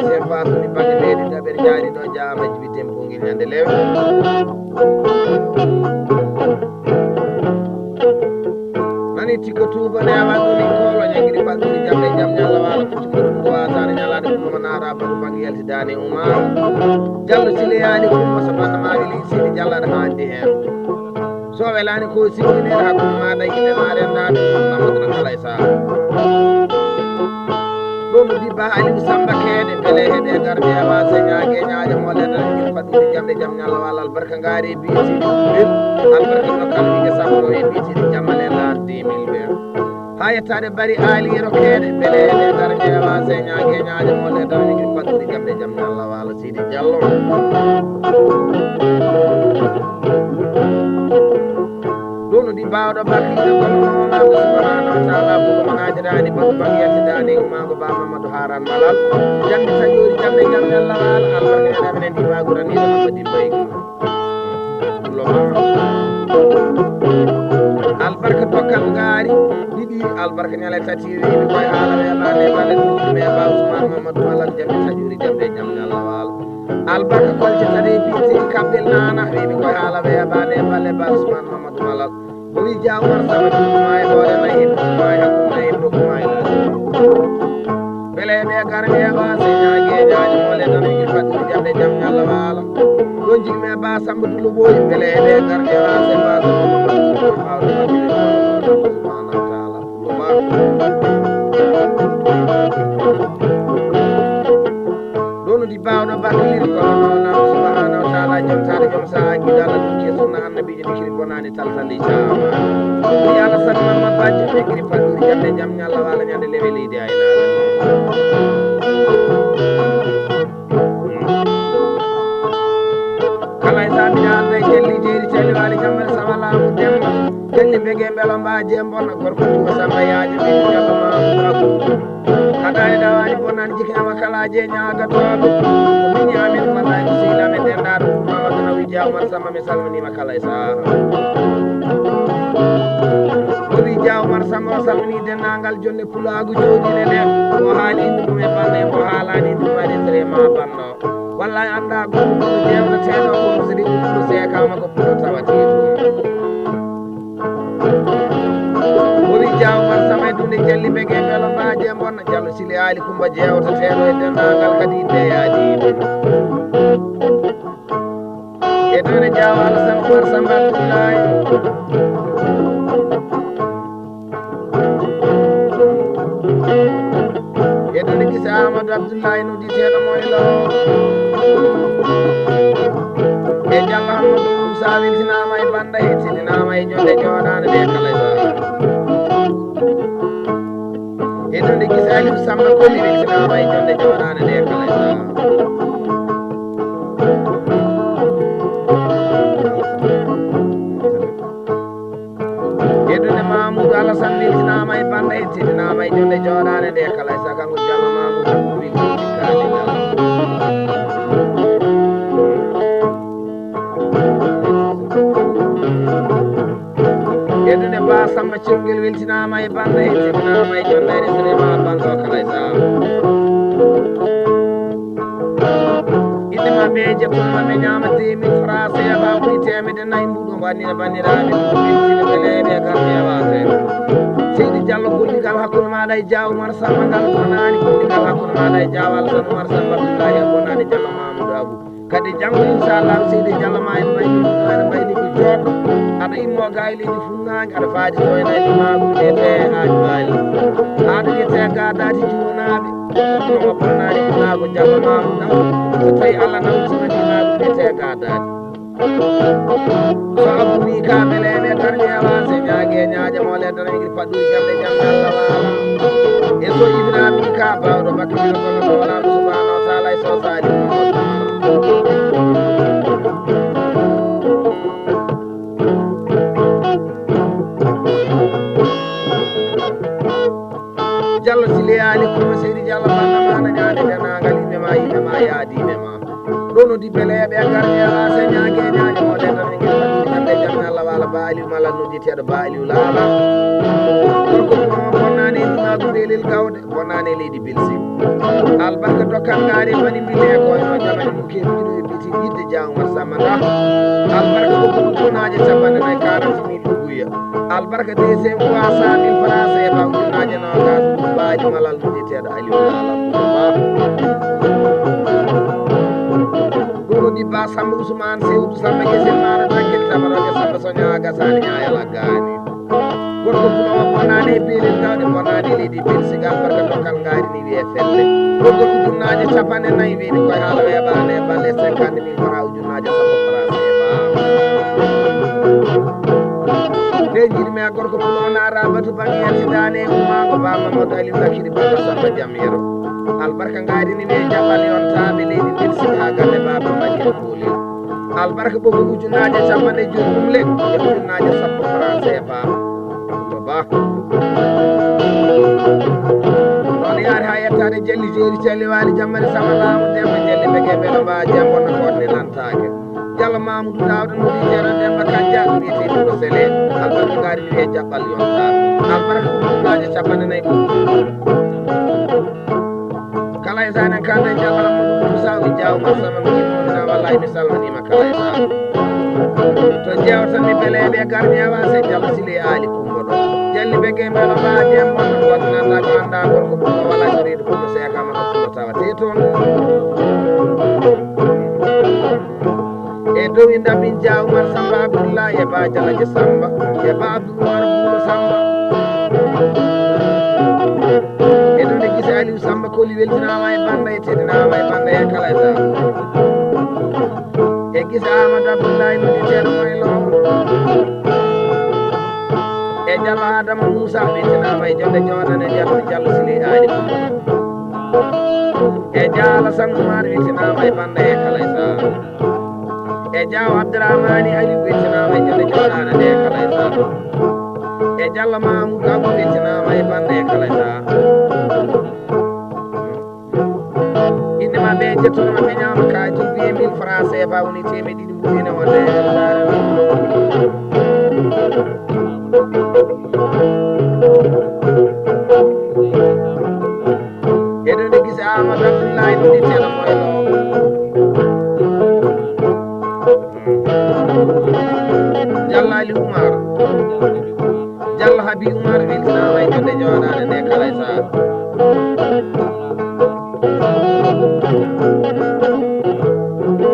sen fasu ni bande leydi daɓe jaari ɗo jaama jibitem bungil ñande lewe nani tikko tubane awaɗoni kolo ñaguiri ɓaɗɗuri jamde jam ñalla wala fucciko ɗum ko wasane ñalade kumma naata baɗu bangi yaltidane umama jallo sileyani kumma so bannama weli sidi jallade handi hen so welani ko sikkinede hakkude maɗa yimɓe ma rendade namaduna kala e saha ɗo no dibba aliou samba keede beele heeɓe garɓe e wase ñague ñaaƴa mollede guiri faɗɗude jamde jam ñalla walla albarka gaari e biyetiɗi ɓel albarka dokkal wigue sappo e biyetiɗi jammal e lan 2020 ha yettade bari aliyero keede beele heeɓe garɓe e wase ñague ñaaƴa mollede guiri faɗɗude jamde jam ñalla walla sidi diallo ɗum no ɗi mbawɗo bakkile gonnoonamo subhanahu wa taala boɗuma hajirani baɗu bangiyatidani umago ba mamadou haran malal jamde taƴori jamde jam ñallawal albarka eɗamene ndi waguraniɗo mamadou mbaygu loma albarka dokkal gaari ɗiɗi albarka ñale tati wiimi koye haala weɓade balle ɗuɗɗume ba ousmane mamadou malal jamde taƴori jamde jam ñallawal albarka kolce tati biyetiri kaɓɓel nana wiimi koye haala weɓade balle ba ousmane mamadou malal o wi jawmar sama ɗumma e hoore nayi ɗumma e hakkude e dokkuma e las beele ɓe garɓe e wase ñague ñaaƴe mole tan wigui faɗɗude jamde jam ñalla waala ɗo jigmi e ba samba dullo ɓooyi beele ɓe garɓe e wase ba samba mawɗo faɗɗude subhanahu wa taala loma ɗo no ɗi bawɗo bakkiliri kono noonamo subhanahu wa taala joom tade joom saha guiɗalla ɗum ke sunna annabijo ɗikiri bonani taltali cama wi allah sani mamad bajjo ɓe guiri faɗɗuri jamde jam ñalla wala ñande lewe leydi aynade kala e sabiɗa anda e jelli jeeri cali wali jammere sama laamu demba jelli mbege beelo mba jembonna gorko tuba samba yaaje ɓe jalla mamadou abou haɗani dawani bonnani jikinama kala je ñagatoɓe mini amin wallahi ko sehil amen dendaɗo mamadou nawi jawmar samba mi salminima kala e saha owi jawmar samba o salmini dendagal jonde pulagu jooɗine nden o haali inde mum e banno e mo haalani inde mum waɗi traitement banno wallahi anda goɗɗum ɗo jewnateɗo kono so ɗi ɗumɗo sekama ko puɗo tawate ɗum owi jawmar sama e dunde jalli ɓe ge beelo mbaje bonna jallo sili ali kumba jewtateɗo e dendagal kadi inde yaadiɓe e ɗon e jaw alassane oumar samba abdoullahi e ɗon e gisa amadou abdoullahi noditeɗo moylo e diallo hammadou moussa weltinama e banda hettinama e jonde joɗade ɓe kala sa e ɗon e gisa aliou samba kolli weltinama e jonde joɗade ɓe kala sa eddude mamoudou alassane weltinama e banda hettinama e jonde joɗade nde kala sa kanko diallo mamoudou weltinikkade eddude ba samba cengel weltinama e banda hettinama e jonde resrema banto kala sa idema ɓe jettonma ɓe ñama 2000 francs seeɗa ɓuri temede nayyi mbuɗo wannira bandiraɓe weltini beleɓe garɓe wase seydi diallo golligal hakkude maɗa e jawmar samba ngal bonani golligal hakkude maɗa e jaw alassane oumar samba abdoullahi e bonani diallo mamoudou abou kadi janggo inchallah seydi diallo ma en mayɗiɗaɗa mbayni ko joɗɗo aɗa immo gayleji funnague aɗa faadi to e nayyi magude ɓe haji wali aɗa yette gadati juunaɓe omo bonnani nago diallo mamoudou abou so tawi allah nawtimani magude te gadati so abboumi ka beleɓe garɓe wase ñague ñaaƴa mole dana wigui faɗɗuri jamde jam allah wala e so ibrahima ka bawɗo bakkiliro gono ko walaɗo subhanahu wa taala e so sali diallo sileyali kuma seydi diallo bannamana ñaade denagal yimɓema yimɓema yaadiɓema ɗo no di beleɓe garɓe wase ñague ñaaƴa mole dana wigui faɗɗuri jamde jam allah wala ba aliou malal noditeɗo ba aliou laala gorko ɗum bonnani bulagu belel gawde bonane leydi bilsi albarka dokkan ngari mani bille ko no jamani mo ke bido e biti yidde jaaw mar samanda albarka ko kunaje sabane nay 40.000 luguya albarka deuxième fois 100.000 francs e ba kunaje no gas baaji malal mudi teeda ali wala gogo di ba Samba Ousmane Seydou Samba gese mara takkel tamaro Samba sonya gasani ayala gani gorko fulo bonane belel gawde bonane leydi bilsi albarka dokkan ngari ni wiye felle gorko ujunnaje capande nayi weeni koye haala weeɓane balle 50.000 francs ujunnaje sappo francs e ba nde jiɗmi a gorko fulo naara batu bangi yaltidane umago ba Mamadou Aliou Lakiri Baba Samba Jam Yero albarka ngari ni wiye jaɓɓal yontaɓe leydi bilsi ha galle baba Madina Kolil albarka ɓogo ujunnaje capande joyi ɗumle e ujunnaje sappo francs e ba ba non yaari ha yettade jelli jeeri celli waali jammari sama laamu demba jelli bege ɓeɗo mba jambonna koɗne lantake Diallo Mamadou Dawda no wi jero demba kanja ɗum wiyete ɗuɗo sele albarka ngari ni wiye jaɓɓal yontaɓe albarka ujunnaje capanɗe nayyi kala e sanen kanda jaɓɓala moɗum sawi jawma sama mi yimmina wallahi mi salmanima kala e sa to jewtan mi beleɓe garmi avance Diallo Sile Ali Kumba ɗo jelli bege mbelo mba jembonna koɗinanta ko anda gorko ɓuɗo walla so reedu ɓuɗo sekama hakkulo tawate toon e dow inda min Dia Oumar Samba Abdoulaye e ba Jalaje Samba e ba Abdoumar Buuro Samba e ɗon e gisa Aliou Samba Koli weltinama e banda e teddinama e banda e kala e sa e gisa Amadou Abdoulaye noditeɗo moye loomo e Diallo Adama Moussa weltinama e jonde joɗane Diallo Sile Ali Kumba e Diala Sangomar weltinama e banda e kala e sa e Diaw Abdourahmani Aliou weltinama e jonde joɗane nde kala e sa e Diallo Mamoudou Abou weltinama e banda e kala e sa indema ɓe jettonoma ɓe ñama kaji 20.000 francs CFA woni temedɗiɗi mbudine wonde e sare eɗon e gisa Amadou Abdoulaye noditeɗo moylo Diallo Ali Oumar Diallo Habi Oumar weltinama e jonde joɗane nde kala e sa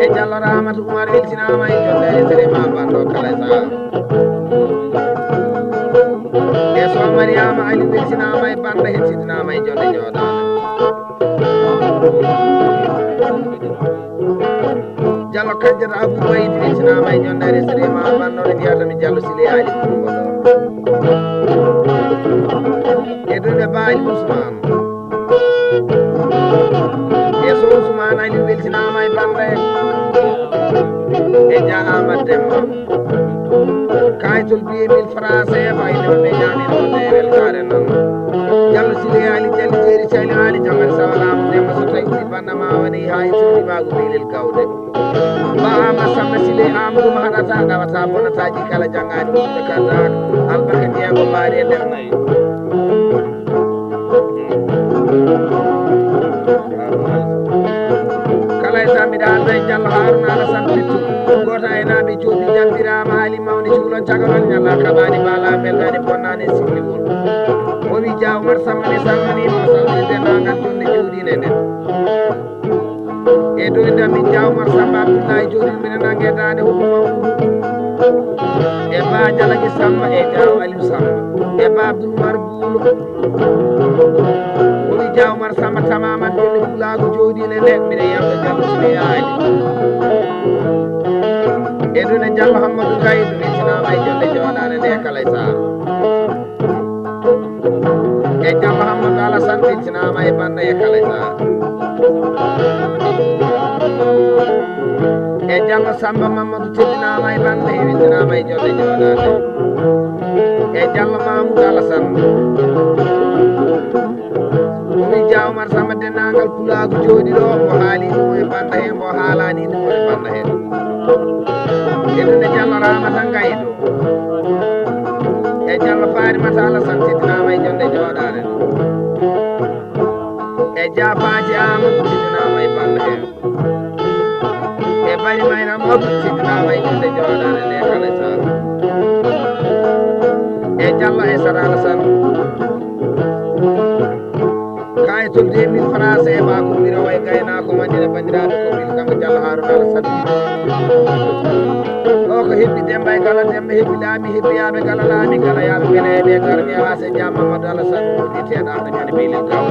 e Diallo Ramata Oumar weltinama e jonde retrema bando kala e sa e Sow Mariama Ali weltinama e banda hettidinama e jonde joɗane Diallo Kadiata Abou Baydi weltinama e jonde retrema bando ɗo mbiyatami Diallo Sile Ali Kumba ɗo e ɗon e Baali Ousmane e Sow Ousmane Ali weltinama e banda e Dia Amadou Demba kayitol 20.000 francs CFA ine ɓe ñamino nde weltare noon Diallo Sile Ali Diallo jeeri cali ali jamani sawalamu Demba so tawi ɗi bandama woni ha ittini bago belel gawde ba Ama Samba Sile Amadou ma haɗata ɗawata bonnataji kala janggani musidɗo kardaka albarka jeego mbaari e nder nayyi kala e sambiɗa anda e Diallo Harouna Alassane Bittu gota e naaɓe jooɗi jambirama haali mawni cuhlon cagolon ñalla kaɓani mbala beldani bonnani sihliwol o wi Dia Oumar Samba ne salmanima o salminde nagal jonde jooɗine nden e dow inda min Dia Oumar Samba Abdoulaye jooɗin mine nangue dande hokko mawɗudu e ba Jalague Samba e Diaw Aliou Samba e ba Abdoumar Buulo o wi Dia Oumar Samba tamaman jonde ɓulago jooɗine nde mbiɗa yamta Diallo Sile Ali e ɗon e Diallo Hammadou Gaydou weltinama e jonde joɗane nde kala e saha e Diallo Hammadou Alassane weltinama e banda e kala e saha e Diallo Samba Mamadou teddinama e banda e weltinama e jonde joɗane e Diallo Mamoudou Alassane omi Dia Oumar Samba dennagal pulago jooɗi ɗo mo haali ɗum e banda hen mo haalani ɗum e banda hen e ɗum e Diallo Ramata Gaydou e Diallo Farimata Alassane teddinama e jonde joɗane bandira bandiraɓe ko wili kanko Diallo Harouna Alassane o ko hebbi Demba e kala Demba hebbi laami hebbiyaɓe kala laami kala yaaɓe beleɓe garmi e wase Dia Mamadou Alassane uditeɗa ɗo ñande beylil kaw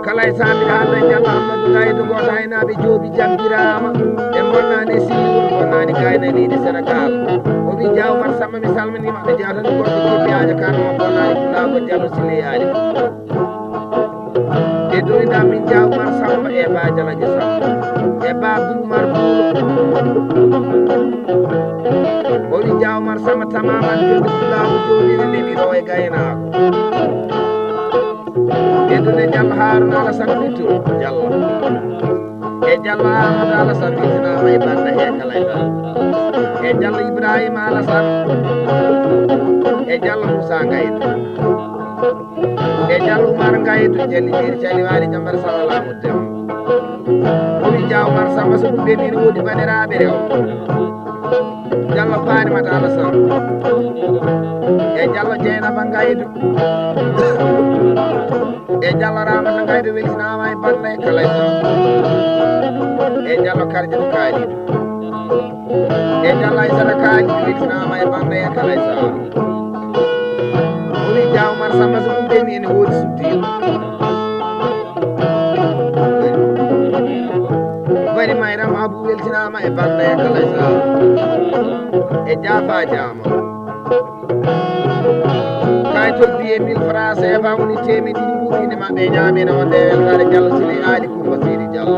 kala e sambi haalde Diallo Amadou Gaydou goto aynaɓe joobi jambirama e bonnani silliwol bonnani gaynaniɗe Sénégal o wi Dia Oumar Samba mi salminima ɓe jeyatani goɗɗo kebbiyaji kanmo bonnani ɗulago Diallo Sileyali e doyɗam min Dia Oumar Samba e ba Jalaji Samba e ba Abdoumar Boulo o wi Dia Oumar Samba tamaman tirde ɗulago jooɗine ndeɓiro e gaynako eddude Diallo Harouna Alassane Wittu Diallo e Diallo Amadou Alassane wittinama e banda he kala e dal e Diallo Ibrahima Alassane e Diallo Moussa Gaydou e Diallo Oumar Gaydou jallidiri caliwali jambara sawa lamu dem o wi Dia Oumar Samba so ɗum ɓenni ne woodi bandiraɓe rew Diallo Farimata Alassane e Diallo Dieynaba Gaydou e Diallo Ramata Gaydou weltinama e banda e kala e dal e Diallo Kardiatou Kalidou e Diallo Aissata Kalidou weltinama e banda e kala e sal o wi Dia Oumar Samba so ɗum ɓenni ene woodi suddiɗo bari Mayram Abou weltinama e banda e kala e sal e Diafa Diama kay toldi e 1000 francs CFA woni temedɗiɗi ɓuurine maɓɓe ñamina wonde e weltare Diallo Sile Ali Coumba Seydi Diallo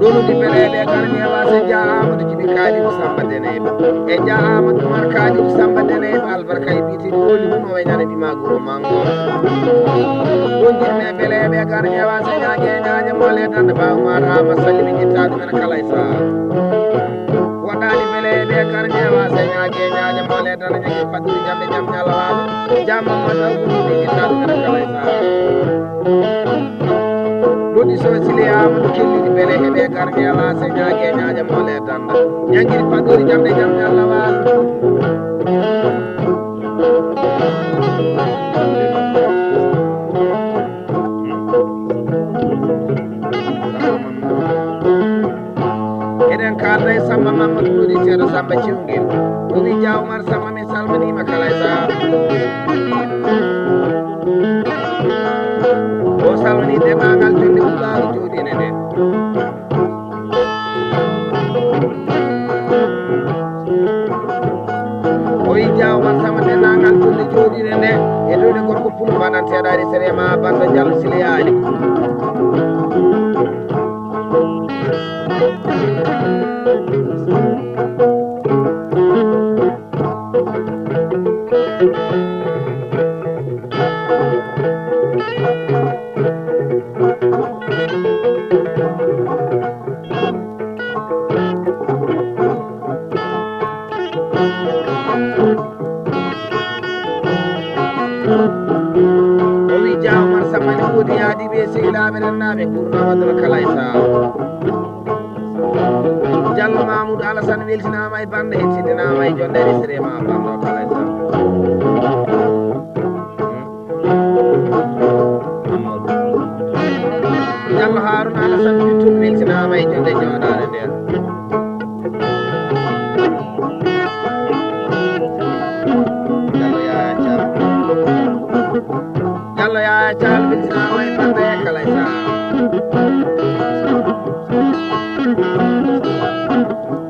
ɗonudi beleɓe karni e wase Dia Amadou Djiby Kalidou Samba Deneɓe e Dia Amadou Oumar Kalidou Samba Deneɓe albarka e mbiteɗi ɗoli huno e ñane ɗimaguro mango ɗon jiɗme beleɓe karni e wase ñague ñañe mole dande bawmar ama sallimi ƴetta ɗumen kala e saha waɗani beleɓe karni e wase ñague ñañe mole dande ñague fadiri jamɓe jam ñalawama jamma moɗa ɓuuɗi ƴetta ɗumen kala e saha ɗoɗi so Sile Amadou kelliɗi beele heeɓe garmi e wase ñague ñaƴe mole danda ñaguiri fadori jamɗe jam ñallawama eɗen kalda e Samba Mamadou ɗoɗi ceerno Samba Ciwguel o wi Dia Oumar Samba mi salminima kala e saha o salmini dendagal jonde ɓuɓɓaɗo jooɗine nde o wi Dia Oumar Samba dendagal jonde jooɗine nde e ɗoɗe gorko pulo mbaɗanteɗaɗe sérema banda Diallo Sile Ali o wi Dia Oumar Samba ne woodi yaadiɓe sehilaɓe rennaɓe ɓurnamadoro kala e saha Diallo Mamoudou Alassane weltinama e banda hettindenama e jondere sérema bando kala e saha Diallo Harouna Alassane Wittu weltinama e jonde joɗade nder Diallo Yaya Thial weltinama e banda e kala e saha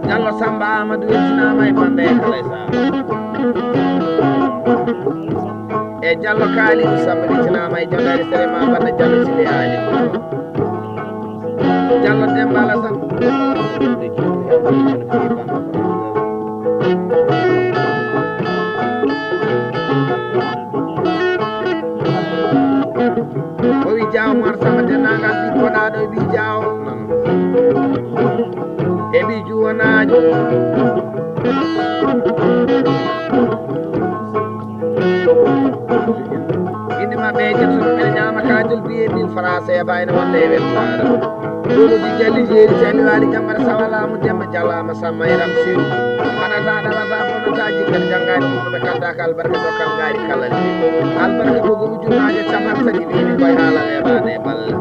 Diallo Samba Amadou weltinama e banda e kala e saha e Diallo Kalidou Samba weltinama e jondere sérema banda Diallo Sile Ali Diallo Demba Alassane o wi Dia Oumar Samba dendagal ɗi poɗaɗo e ɓi Diaw e ɓi juwonajo inde mabɓe jettoɗo ɓeɗe ñama kajol biye 1000 francs CFA ene wonde e weltare dulu di jali jeri jali wali jamar sawala mu dem jalla ma sama yaram sin ana ta da la bono taji kan jangani mu be kanda kal barka do kan gari kalal al barka ko gum junaaje tamam sadi ni koy hala e bane balla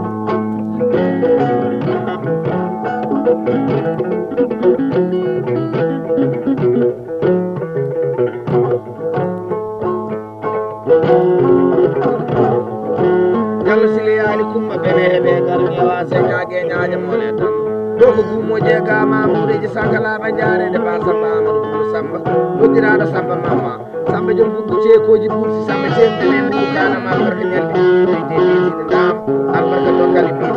jallo sile ali kumma bene hebe garmi wa se nyage nyaaje mone tan do ko gumo je ga mamude je sakala ba jare de ba samba amadu samba dodira da samba mama samba jom bugu ce ko ji bursi samba ce bene mu kana ma barka nyalbi de de ndam al barka do kali bi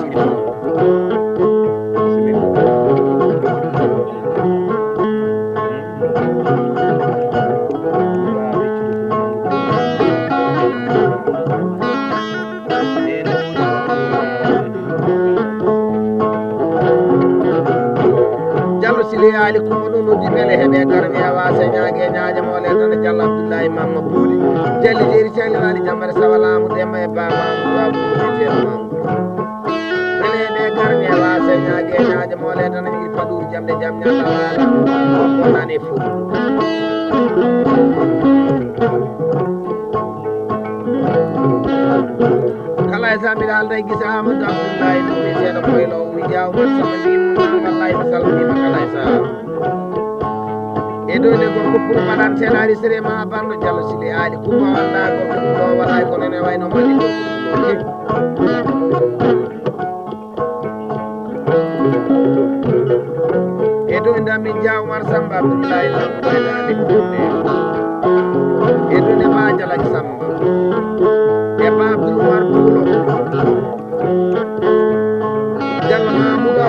ci ali ko no di mele hebe garmi awase nyaage nyaaje mo le tan jalla abdullahi mamma budi jalli jeri cali wali jambar sawalamu demma e baba babu je mamma mele hebe garmi awase nyaage nyaaje mo le tan mi fadur jamde jam nyalla wala ko nane fu kala sami dal day gis amadou abdullahi no mi seeda koy lo mi jaaw mo sama bi wallahi salmi makala sa edo ne ko pour manan senari sere ma bando jallo sile ali kuma walla ko do wallahi ko nene wayno mali ko edo ndami jaaw mar samba abdullahi la wala ni ko edo ne ma jala samba e ba abdul war bulo jalla ma muda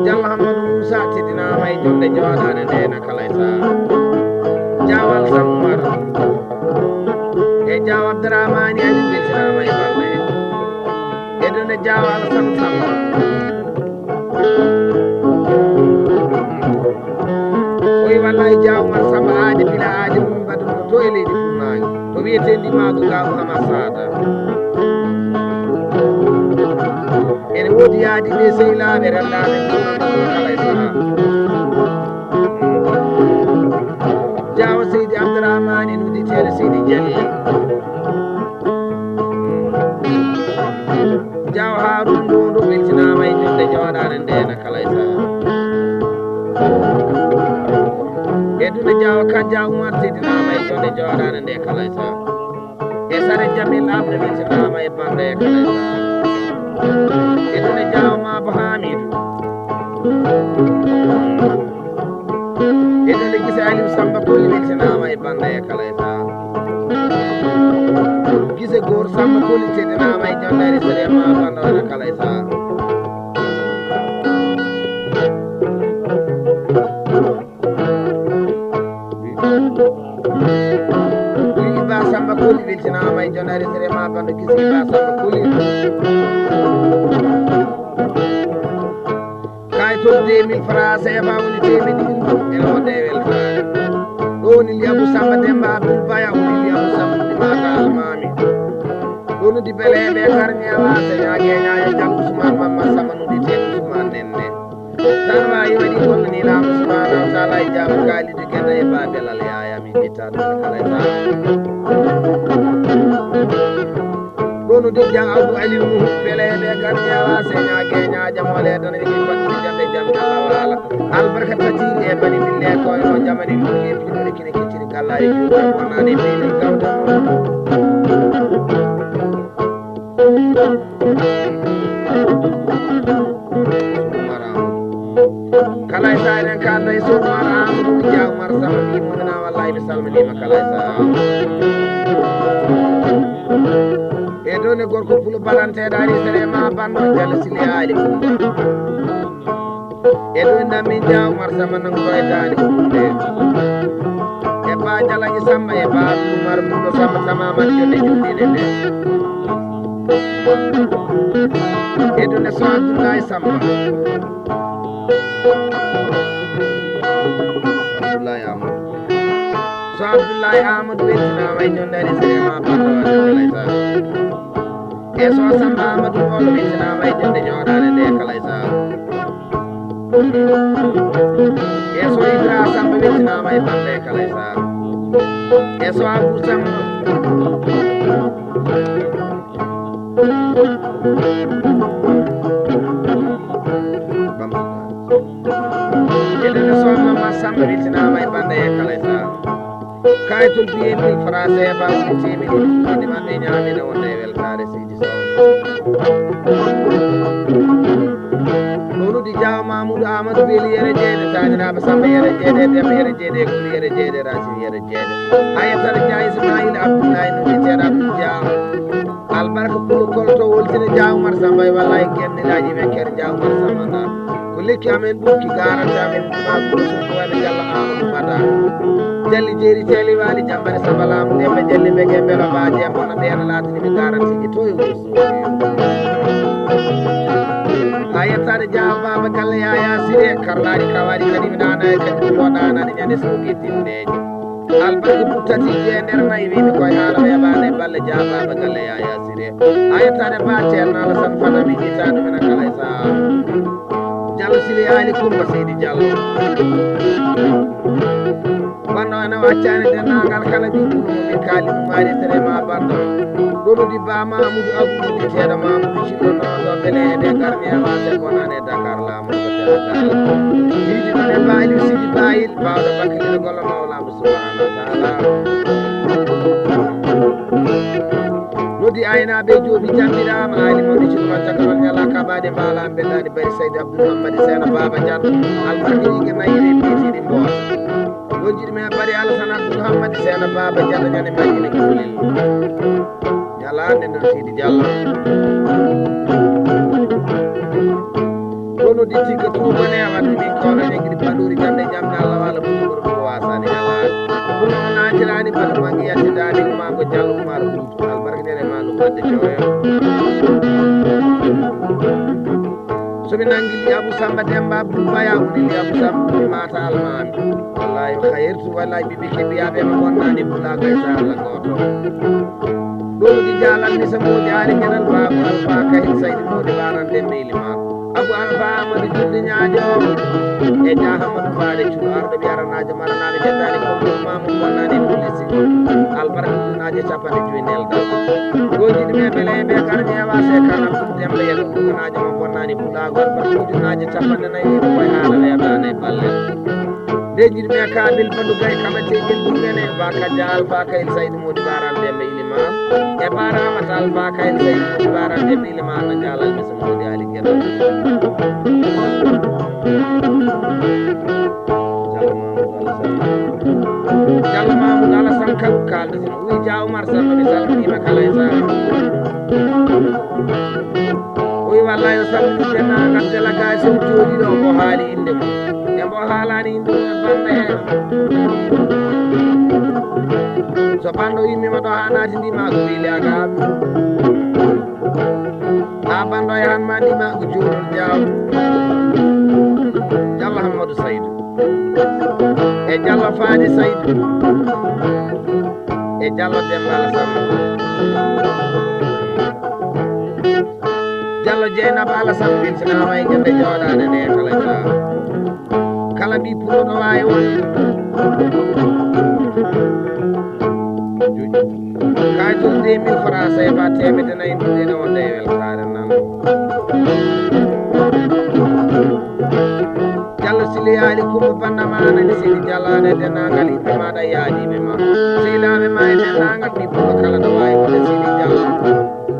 jalla hamadu musa tidina may jonde jawadane de na kala sa jawal samar e jawab dramani ali bitina may balle edo ne jawal sam oy wallahi jawal sama adi bila adi mum badu to ele di funani to wiete ndi mago gawo hamasada ene wodi yaadi be sey laabe rallaabe kala sana jawo seydi abdourahmane nudi tere seydi jali jawo harun do weltinama e jonde jawaɗane ndena kala sana eduna jawo kanja umar seydinama e jonde jawaɗane nde kala sana e sare jamil abde weltinama e bande e kala sana edune jaw ma ba hamidou edune gisa aliou samba koli weltinama e banda e kala e sa gise gor samba koli teddinama e jondari sere ma banda wona kala e sa ba samba koli weltinama e jondari sere ma banda gise ba samba koli to 2000 francs e ba woni temedi en o dewel fa do ni liabu samba demba abdul baya woni liabu samba di maka mami do no di bele be karni awa se nyaage nyaaya jam usman mamma sama no di te usman nenne tan wayi wadi won ni la usman wa taala e jam kali de kenda e ba belal yaaya mi bitan kala ta do no di jang abdou aliou mu bele be karni awa se nyaage nyaaja mo le tan e fatti jamde jam Allah wala albarka tatiri e bani bille ko no jamani mo e pino kine kitiri kala e juta ko nane be ni gawdo kala sa ren kala so maram du jaw mar sama ni mo na wallahi be salmani ma kala sa e do ne gorko pulo balante dari sere ma bando jalla sili ali edo nami jaw mar sama nang koy dani e ba jala gi samba e ba mar bulo sama sama man jonde jundi de edo ne so abdullahi samba abdullahi amad so abdullahi amad wetina may jonde sere ma bando jala sa eso samba amadou wol witina may jande ñoodane de kala sa eso idra samba witina may bande kala sa eso abu samba so mama samba witina may bande kala sa kaytul biye mil français ba wuti mil ni man ne ñami no wonde weltare sidi so nonu di jaw mamoudou amadou beli yere jeede tanina ba samba yere jeede dem yere jeede ko yere jeede rasin yere jeede hayatar jaay ismaïl abdoulaye no jeede abdou jaw albarka pour kolto woltine jaw mar samba wallahi kenni laaji be ker jaw mar samba na ko lekki amen bukki garanta amen ma ko so wala yalla amadou bada jalli jeeri teli wali jambare sabalam dembe jalli be gembelo baaje bona deena latini mi garanti ji toy wuso ayatare jaw baba kala ya yasire karlaari kawari kadi mi dana kadi do dana ni nyande so gittinde albarka butati je nder nay wi ko haala be bane balle jaw baba kala ya yasire ayatare baate na la san fana mi ditanu mena kala sa jallo sili alaikum basidi jallo bando ana waccane de nangal kala di dum mi kali mu mari tere ma bando dodo di ba mamoudou abou di teeda mamoudou ci do do bele de garmi wa se bonane dakar la mo ko teeda yidi ne baali sidi bayil bawda bakki gollo mawla subhanahu wa ta'ala nodi ayna be jobi jambirama ali mo ci ma takal yalla ka baade bala belladi bari sayyid abdou muhammad sena baba jat albarki ngi nayri biti di mbo wonjiri me bari alasana muhammad sena baba jalla nyane majine ko lil yalla nden sidi jalla kono di tiga tu bane awati mi kono ne gidi banduri jande jamna Allah wala bu ko wasani yalla kono na jirani bal mangi yatti dadi ma ko jallu mar bu albarka dere ma lu badde joyo somi nangi abu samba demba abdou baya woni abu samba mata almami wallahi khairtu wallahi bibi ke biabe ma wonnani bula kay sa Allah goto dolu di jalan ni samo jaari kenal babu alfa kay saydi modi baran de meylima abu alfa amadi julli nyaajo e jahamadu baade cu ardo bi aranaje maranabe jettani ko mamu wonnani polisi albarka naaje chapande joynel dal goji me bele be karni awase kana dembe yel naaje mo wonnani bula gol barkuji naaje chapande nayi ko haala le baane balle dejir me ka dil bandu gay kamate gel ngene ba ka jaal ba kay saydi modi baran dembe ilima e barama tal ba kay saydi modi baran dembe ilima na jalal mi sama modi ali gel jallo mamoudou alassane kab kalde sin wi jaw mar samba mi salminima kala e sa wi wallahi o salminde nagal délégation jooɗi ɗo mo haali inde mum e mbo haalani inde mum e bande he so bando yimmima ɗo ha naati ndima ko wiiliyagaɓe ha bando yahanma ndima ko joɗol jaw jallo hammadou saydou e jallo faadi saydou e jallo dembala samba jallo jeynaba alassane weltinama e ñande jooɗade nde kala ja kala mbi pour ɗo wawi won kaytul 2000 francs CFA temedde nayyi ɗuɗene wonde e weltare nan jallo sili ali kumba bandama anani sidi jallade dennagal